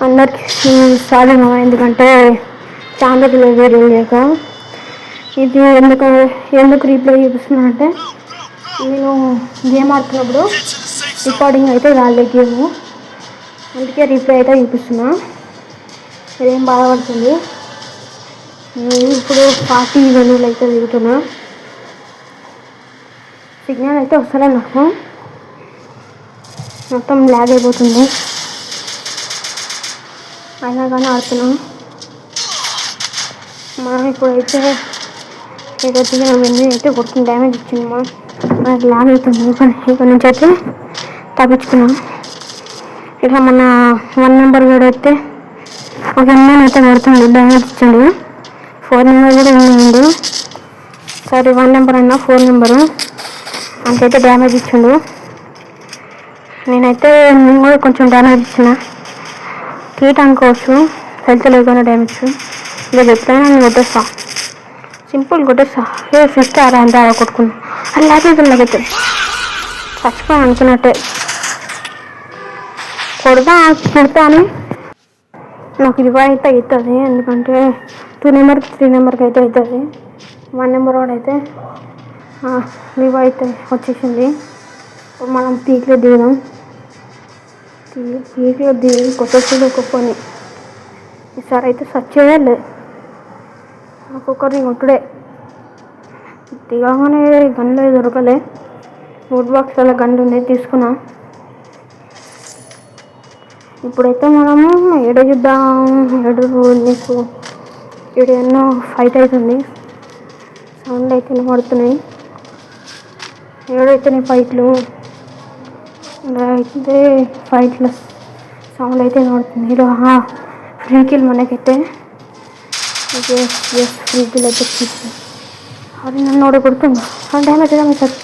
అందరికి సాధన, ఎందుకంటే చాలా రోజులు లేక ఇది ఎందుకు రీప్లై చూపిస్తున్నా అంటే నేను గేమ్ ఆడుతున్నప్పుడు రికార్డింగ్ అయితే రాలేదు గేమ్, అందుకే రీప్లై అయితే చూపిస్తున్నా. ఇదేం బాధపడుతుంది. ఇప్పుడు 40 వెలుగులు అయితే దిగుతున్నా. సిగ్నల్ అయితే వస్తలే, నాకు మొత్తం ల్యాగ్ అయిపోతుంది. అయినా కానీ ఆడుతున్నాం. మనం ఇప్పుడైతే ఏదో దిగినామండి అయితే కొడుకుని డ్యామేజ్ ఇచ్చింది. మనకి ల్యాగ్ అవుతుంది. ఇక్కడ నుంచి అయితే తప్పించుకున్నాం. ఇక మన 1 నెంబర్ కూడా అయితే ఒక అమ్మాయిని అయితే కొడుతుంది, డ్యామేజ్ ఇచ్చాడు. 4 నెంబర్ కూడా ఉన్నాడు. సారీ 1 నెంబర్ అన్నా 4 నెంబరు అంతైతే డ్యామేజ్ ఇచ్చిండు. నేను కూడా కొంచెం డ్యామేజ్ ఇచ్చిన, కీట్ అనుకోవచ్చు, హెల్త్ లేకుండా డ్యామేజ్. ఇక ఎప్పుడైనా నేను కొట్టేస్తా, సింపుల్ కొట్టేస్తా. ఫస్ట్ అంతా కొట్టుకున్నా. అది లేకపోతే చచ్చిపోయి అనుకున్నట్టే కొడతా అని నాకు రివైవ్ అయితే అవుతుంది. ఎందుకంటే 2 నెంబర్కి 3 నెంబర్కి అయితే అవుతుంది. 1 నెంబర్ కూడా అయితే రివైవ్ అయితే వచ్చేసింది. మనం పీక్లో దిగుదాం. పీక్లో దిగి కొట్టేస్తుంది ఒక్కొక్కరిని. ఈసారి అయితే సచ్చేదే లేదు, ఒక్కొక్కరిని కొట్టుడే. దిగగానే గన్లు దొరకలే. వుడ్ బాక్స్ వల్ల గన్లు ఉన్నాయి, తీసుకున్నా. ఇప్పుడైతే మనము ఏడో చూద్దాం. నీకు ఎన్నో ఫైట్ అవుతుంది. సౌండ్ అయితే వినపడుతున్నాయి. ఏడైతే ఫైట్లు అయితే ఫైట్ల సౌండ్ అయితే వినపడుతుంది. ఫ్రీ కిల్ మనకైతే ఫ్రీ కిల్ అయితే తీసుకుంది. అది నన్ను ఓడగొడుతుంది. Damage sir.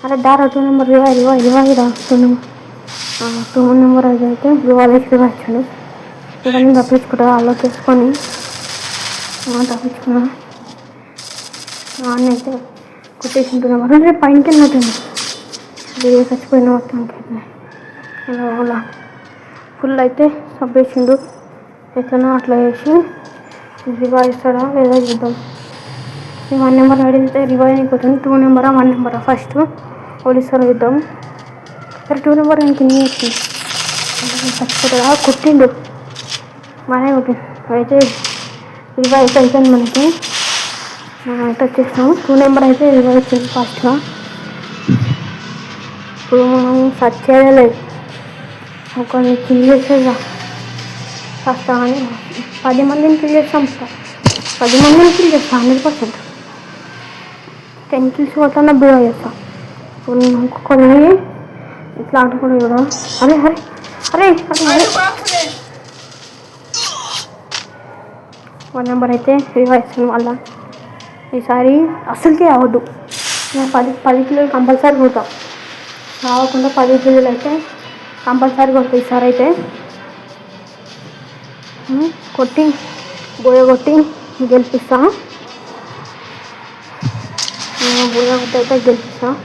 అరే దారా 2 నెంబర్ రివైవ్ రా. 2 నెంబర్ అయితే వాళ్ళకి రివైవ్ వచ్చాడు. ఇవన్నీ తప్పించుకుంటా అలా తీసుకొని తప్పించుకున్నా. అయితే కొట్టేసింటున్నా. అంటే పైనకి వెళ్ళినట్టుంది. ఇది చచ్చిపోయిన మొత్తానికి అలా ఫుల్ అయితే చంపేసిండు. ఎట్లనో అట్లా వేసి రివైవ్ ఇస్తాడా లేదా చూద్దాం. 1 నెంబర్ అడిగితే రివైవ్ అయిపోతుంది. 2 నెంబరా 1 నెంబరా ఫస్ట్ పోలీసులు చూద్దాం. సరే 2 నెంబర్ నేను కింద వచ్చింది. చచ్చిపోతాడా? కొట్టిండు, బాగానే కొట్టిండు. అయితే రివైవ్ అయితే అయిపోయింది మనకి. మనం అయితే వచ్చేసినాము. 2 నెంబర్ అయితే రివైవ్ వచ్చింది ఫాస్ట్గా. ఇప్పుడు మనం సర్చ్ చేయలేదు, ఒకరిని కిల్ చేసేదా ఫస్ట్. కానీ 10 మందిని కిల్ చేస్తాం. 10 మందిని కిల్ చేస్తాం 100%. 10 కిల్స్ కొట్టాలన్నా బిలో చేస్తాం. ఇప్పుడు నేను ఇంకొకరిని ఇట్లా ఆడుకోవడం కూడా. అరే అరే అరే అరే 1 నెంబర్ అయితే రివైవ్ ఇస్తాను. మళ్ళా ఈసారి అస్సలకే అవ్వద్దు. నేను 10 కిలోలు కంపల్సరీ కొడతాను. రావకుండా 10 కిలోలు అయితే కంపల్సరీ కొడతాయి. ఈసారి అయితే కొట్టి గెలిపిస్తాను. బోయ కొట్టి అయితే గెలిపిస్తాను.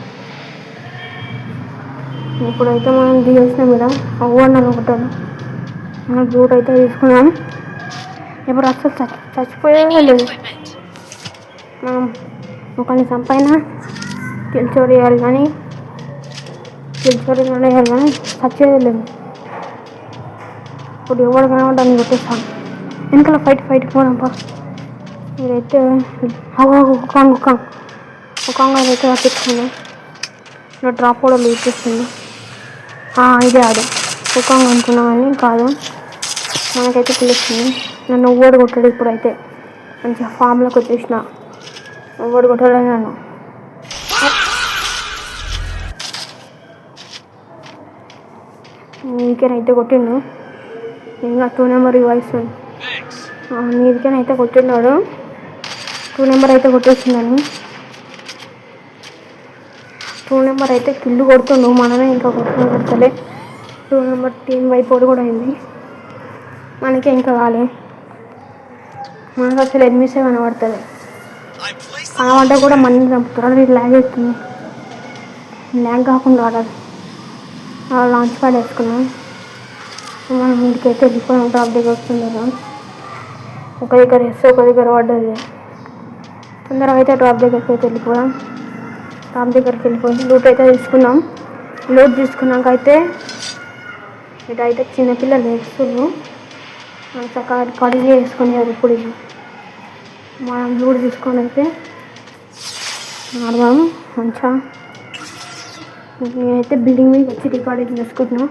ఇప్పుడైతే మనం దిగేసినాం మీద అవ్వన్నాను కొట్టాను. మనం బూట్ అయితే తీసుకున్నాం. ఇప్పుడు అసలు చచ్చిపోయే లేదు. మనం ఒకరిని చంపైనా గెలిచోడు వేయాలి కానీ చచ్చేది లేదు. ఇప్పుడు ఎవరు కనబడ్డాన్ని కొట్టేస్తాను. వెనకాల ఫైట్ పోదాంపా. మీరైతే ఒక అయితే పట్టించుకున్నాను. ఇలా డ్రాప్ కూడా లీడ్ చేస్తుంది. ఇదే ఆడు కుకంగా అనుకున్నాం కానీ కాదు, మనకైతే పిలుస్తుంది. నన్ను ఓడి కొట్టాడు. ఇప్పుడైతే మంచిగా ఫామ్లోకి వచ్చేసిన. ఓడి కొట్టాలని నన్ను నీకేనైతే కొట్టిండు. ఇంకా 2 నెంబర్ రివైవ్ నీకేనైతే కొట్టిన్నాడు. 2 నెంబర్ అయితే కొట్టేసిందని. 2 నెంబర్ అయితే కిల్లు కొడుతుండు. మనమే ఇంకా కొట్టలే. 2 నెంబర్ టీం వైపోడు కూడా అయింది. మనకే ఇంకా కాలే. మనకు అసలు ఎనిమిసే కనబడుతుంది. కనబడ్డా కూడా మంది చంపుతారు. అది ల్యాగ్ అవుతుంది. ల్యాగ్ కాకుండా ఆడాలి. లాంచ్ ప్యాడ్ వేసుకున్నాం. మనం ఇంటికైతే వెళ్ళిపోయాం. డ్రాప్ దగ్గర వస్తుంది కదా, ఒక దగ్గర వేస్తే ఒక దగ్గర పడ్డది. తొందరగా అయితే డ్రాప్ దగ్గరికి అయితే వెళ్ళిపోయాం. డ్రాప్ దగ్గరికి వెళ్ళిపోయి లూట్ అయితే తీసుకున్నాం. లూట్ తీసుకున్నాక అయితే ఇటైతే చిన్నపిల్లలు వేస్తున్నారు. చక్కగా కడిగి వేసుకునేది. ఇప్పుడు మనం లూట్ తీసుకొని అయితే ఆడదాం మంచిగా. నేనైతే బిల్డింగ్ మీద వచ్చి రికార్డింగ్ చేసుకుంటున్నా.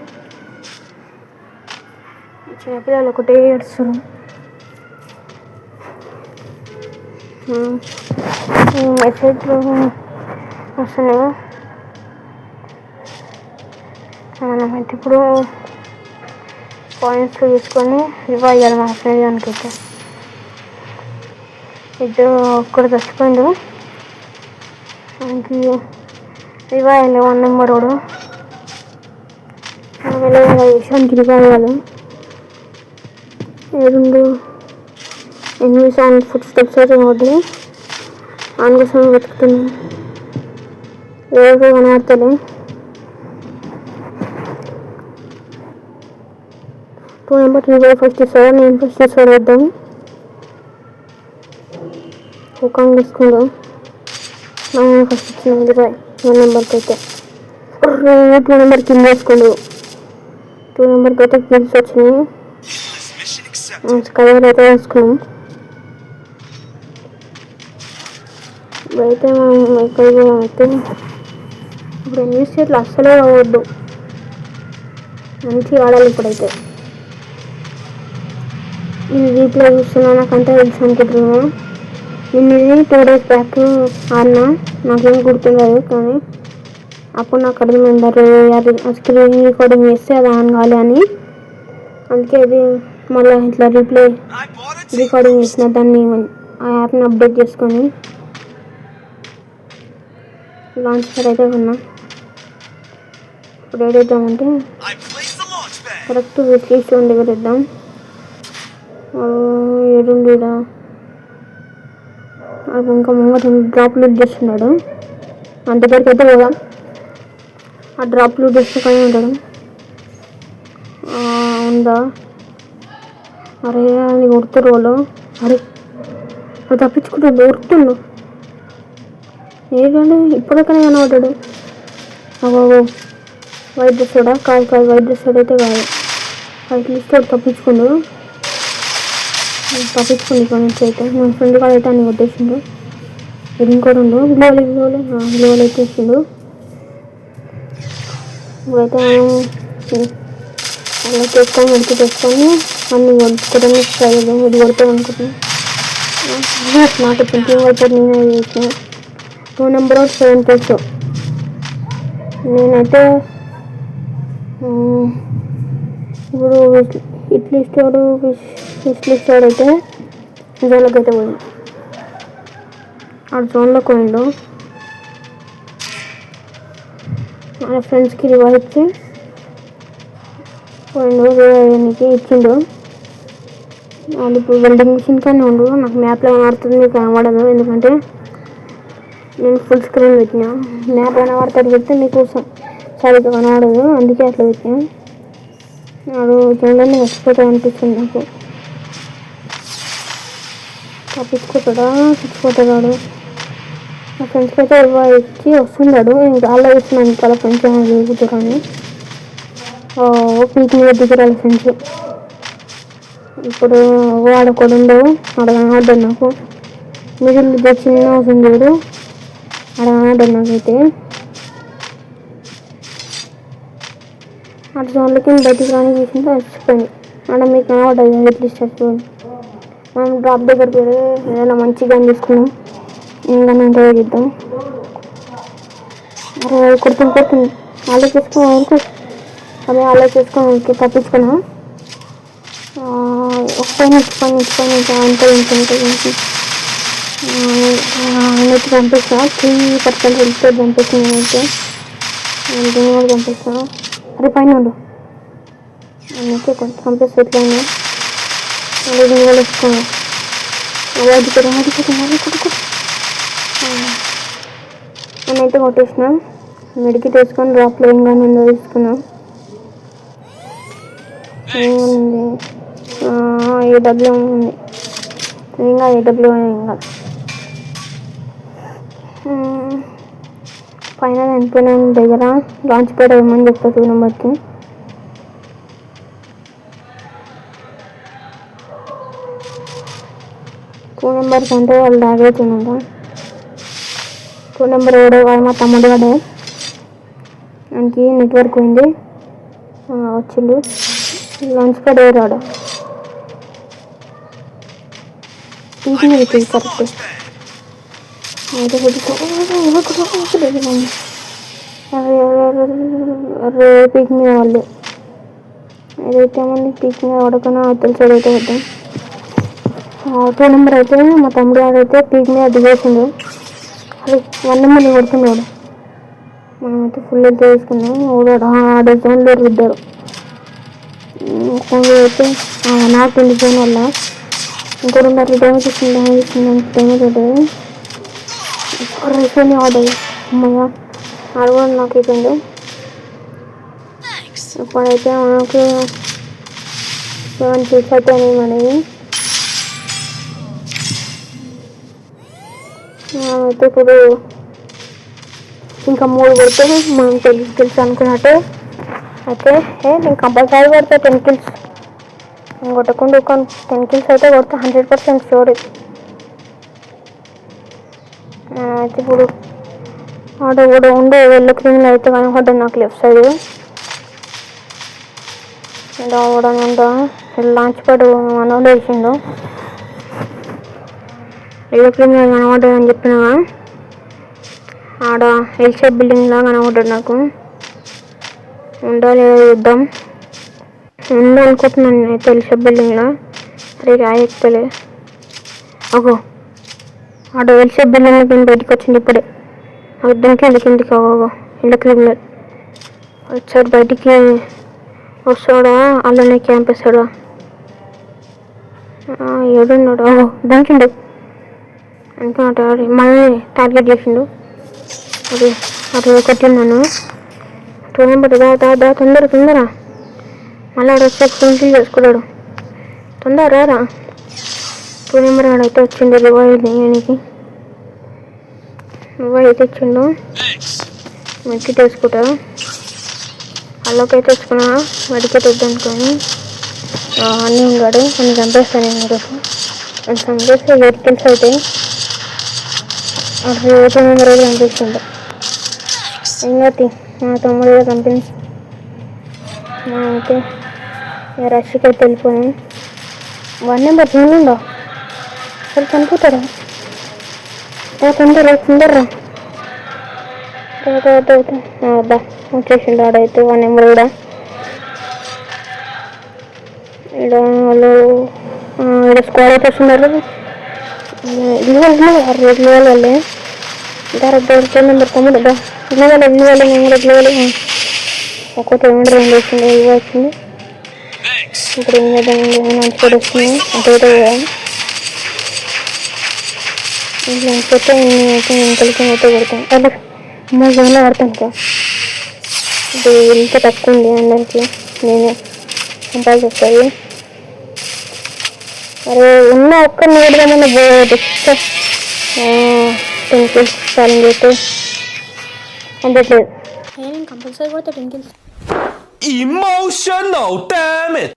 చిన్నపిల్లలు ఒకటే ఏడుస్తున్నారు. మెసేజ్లు వస్తున్నాయి. మనమైతే ఇప్పుడు పాయింట్స్ తీసుకొని రివైవ్ అయ్యాలి మా ఫ్రెండ్ దానికైతే. ఇద్దరు ఒక్కడు చచ్చిపోయిండు. మనకి రివైవ్ అయ్యాలి 1 నెంబర్ వాడు. మనం ఎలా విషయానికి రివైవ్ అవ్వాలి. 8 సౌండ్ ఫుడ్ స్టెప్స్ అయితే ఒకటి అందుకోసం వెతుకుతున్నాం. ఎవరు కనబడతలే. 2 నెంబర్ రివైవ్ ఫస్ట్ ఇస్తారా, నేను ఫస్ట్ ఇస్తాడు వద్దాం. ముఖం తీసుకుందాం. ఫస్ట్ ఇచ్చిన రివైవ్ 1 నెంబర్కి అయితే 2 నెంబర్ కింద వేసుకోండు. 2 నెంబర్కి అయితే కిల్స్ వచ్చినాయి. కలర్ అయితే వేసుకున్నాం. ఇప్పుడైతే మనం ఎక్కడికి అయితే ఇప్పుడు న్యూస్ చేతులు అస్సలే అవ్వద్దు. మంచిగా ఆడాలి. ఇప్పుడైతే నేను రీప్లే చూస్తున్నా. నాకంతా తెలుసు అనుకుంటున్నాను. నేను ఇది 2 days బ్యాక్ ఆడినా. నాకేం గుర్తుండదు, కానీ అప్పుడు నాకు అర్థమైంది స్క్రీన్ రికార్డింగ్ చేస్తే అది ఆన్ కావాలి అని. అందుకే అది మళ్ళీ ఇట్లా రీప్లే రికార్డింగ్ చేసిన దాన్ని ఆ యాప్ని అప్డేట్ చేసుకొని లాంచ్ ప్యాడ్ అయితే ఉన్నా. ఇప్పుడు ఏదైద్దామంటే కరెక్ట్ విష్ లిస్ట్ దగ్గర ఇద్దాం. ఏడుండి ఇంకా ముంగట డ్రాప్ లూట్ చేస్తున్నాడు. అంత దగ్గరికి అయితే పోదాం. ఆ డ్రాప్ లూట్ చేసుకొని ఉంటాడు. ఉందా? అరే అది కొడుతురు వాళ్ళు. అరే అది తప్పించుకుంటాడు, ఉరుకుతుండు. ఏంటంటే ఇప్పుడెక్కడే కనబడ్డాడు. వైట్ డ్రెస్ కూడా కాదు, వైట్ డ్రెస్ అయితే కాదు. వైట్ లిస్ట్ తప్పించుకుండు ఇక్కడ నుంచి అయితే. మా ఫ్రెండ్ కాడ అయితే అన్ని కొట్టేసిండు. ఇది ఇంకోటి ఉండు విలువలు అయితే ఇచ్చిండు. ఇప్పుడైతే అలా తెచ్చుకొని వెళ్తే తెచ్చుకొని అన్ని కొట్టుకోవడానికి ట్రై చేద్దాం. ఇది కొడతాం అనుకుంటున్నాను. నాకు థింకింగ్ అయితే నేనే చేసిన 2 నెంబర్ 7 ప్లస్. నేనైతే ఇప్పుడు ఇడ్లీ స్టోరు అయితే జోన్లోకి అయితే పోయింది. ఆ జోన్లోకి పోయిండు. మన ఫ్రెండ్స్కి రివైవ్ ఇచ్చి పోయిండు. రివైవ్కి ఇచ్చిండు. వాళ్ళు ఇప్పుడు వెల్డింగ్ మిషన్ కానీ ఉండు. నాకు మ్యాప్లో కనబడుతుంది, కనబడదు. ఎందుకంటే నేను ఫుల్ స్క్రీన్ పెట్టినా. మ్యాప్ కనబడతాడు చెప్తే నీకు సరిగ్గా కనబడదు, అందుకే అట్లా పెట్టినా. వాడు జోన్లోనే చచ్చిపోతా అనిపిస్తుంది నాకు. చచ్చిపోతాడు వాడు. మా ఫ్రెండ్స్కి అయితే రివైవ్ ఇచ్చి వస్తున్నాడు. ఇంకా అలా ఇస్తున్నాను చాలా ఫ్రెండ్స్ దిగుతారని. పీక్ మీద దిగురాలి ఫ్రెండ్స్. ఇప్పుడు వాడు కూడా ఉండవు. ఆడ కనబడ్డాడు నాకు. మిడిల్ చిన్న అవసరం చూడు, ఆడ కనబడ్డాడు నాకైతే. అటు జోన్లకి బయటికి రాని చూసింటే చచ్చిపోయింది. ఆడ మీకు కనబడ్డది అట్లీస్ట్ చచ్చిపోయింది. మనం డ్రాప్ దగ్గరికి వెళ్ళి ఏదైనా మంచిగా తీసుకున్నాం. ఇంకా ఎంజాయ్ చేద్దాం. అరే కొడుతుంది ఆలోచించుకొని అదే ఆలోచించుకొని తప్పించుకున్నాం. ఒకసారి నచ్చుకొని అంతా ఇంకొంటే పంపిస్తా. 3% వెళ్తే పంపిస్తాను. నేనైతే దీన్ని కూడా పంపిస్తాను. అరే పైన ఉండు. నేనైతే కొంచెం పంపిస్తా. ఎట్లయినా మళ్ళీ దీన్ని కూడా ఇస్తాను. నేనైతే కొట్టేసిన. మెడికి తీసుకొని డ్రాప్లో ఇంకా నేను తీసుకున్నాను. ఏముంది ఏడబ్ల్యూ ఉంది ఇంకా ఏడబ్ల్యూ ఇంకా పైన చనిపోయిన దగ్గర లాంచ్ ప్యాడ్ వేయమని చెప్తా 2 నెంబర్కి. టూ నెంబర్కి అంటే వాళ్ళు తాగేస్తున్నాడు. 2 నెంబర్ వాడు మా తమ్ముడు వాడే, దానికి నెట్వర్క్ పోయింది. వచ్చిండు లాంచ్ ప్యాడ్ రాడు పీకింగ్ అవుతుంది కరెక్ట్. పీకింగ్ వాళ్ళు ఏదైతే ఏమన్నా పీకింగ్ వాడుకున్నా తెలిసేది అయితే వద్దాం. 2 నెంబర్ అయితే మా తమ్ముడు వాడైతే పీక్ మీద దిగేసిండు. అది 1 నెంబర్ని కొడుతున్నాడు. మనమైతే ఫుల్ హెల్త్ వేసుకున్నాం. ఆడే జోన్లో ఇద్దరు అయితే నాకు 2 జోన్ వల్ల ఇంకో 2 డ్యామేజ్ ఇస్తుంది డ్యామేజ్ ఉంటుంది. రేసుని ఆడదు అమ్మయ్య ఆడు కూడా నాకు అయిపోయింది. ఇప్పుడైతే మనకు 7 kills అయితే మనవి. అయితే ఇప్పుడు ఇంకా 3 కొడితే మనం 10 kills అనుకున్నట్టు అయితే నేను కంపల్సరీ కొడతా 10 kills. నేను కొట్టకుండా 10 kills అయితే కొడతా 100% షూర్. అయితే ఇప్పుడు ఆడ కూడా ఉండే వెళ్ళ క్రీమ్లో అయితే కనపడ్డాను నాకు లెఫ్ట్ సైడ్. ఇలా కూడా ఉందా లాంచ్ ప్యాడ్ మనోడు వేసిండు. వెళ్ళ క్రీమ్లో కనపడ్డాడు అని చెప్పినా ఆడ ఎల్షేప్ బిల్డింగ్లా కనపడ్డాడు నాకు. ఉండాలి చూద్దాం. ఉందనుకుంటున్నాను నేనైతే ఎల్షేప్ బిల్డింగ్లో. అరే రాయకపోలే అగో ఆడ ఎల్షేప్ బిల్డింగ్ నేను బయటకు వచ్చింది ఇప్పుడే. అర్థంకి కిందికి అగో ఇళ్ళ క్రిమినల్ వచ్చాడు బయటికి వస్తాడా అలానే క్యాంప్ వేస్తాడా ఏడున్నాడు దానికిండు అనుకున్నట్టు మళ్ళీ టార్గెట్ చేసిండు. అది అటు కొట్టిన్నాను 2 నెంబర్ దా తొందర మళ్ళీ ఆడ వచ్చి ఫుల్ చేసుకున్నాడు. తొందర రారా 2 నెంబర్ ఆడైతే వచ్చిండు రివైవ్ దేనికి రివైవ్ అయితే ఇచ్చిండు. మెక్కి తీసుకుంటా అల్లోకి అయితే తెచ్చుకున్నా వడికే వద్దనుకొని అన్నీ ఉన్నాడు కొన్ని చంపేస్తాను నేను ఈరోజు. అది చంపేస్తే 8 kills అవుతాయి. అటు 2 నెంబర్ అయితే కనిపిస్తుండే ఇంకటి మా తమ్ముడు కూడా కంపెనీ అయితే రష్కి అయితే వెళ్ళిపోయాను. 1 నెంబర్ చూడండి అసలు చనిపోతారా తొందరరా అబ్బా వచ్చేసిండు ఆడైతే 1 నెంబర్ కూడా. ఇక్కడ వాళ్ళు ఇక్కడ స్క్వాడ్ అయితే వస్తున్నారు. ఇల్లు వాళ్ళే ఇద్దరు నెంబర్ తమ్ముడు ఇల్లు వాళ్ళే మేము కూడా ఇల్లు వాళ్ళే ఒక్కొక్క 2 వచ్చింది ఇవి వచ్చింది. ఇప్పుడు ఏం చేద్దాం మంచి కూడా వస్తుంది అటు లేకపోతే ఇంకొకరికి అయితే కొడతాం అదే 3 జోన్లో ఆడతాను ఇంకా. ఇది ఇంత తక్కువ ఉంది అందరికి నేనే కంపాల్సి వస్తుంది. అరే ఉన్న ఒక్కరిని పెడదామని 10 kills ఛాలెంజ్ అయితే అందట్లేదు. నేను కంపల్సరీ కొడతా 10 kills. Emotional damage.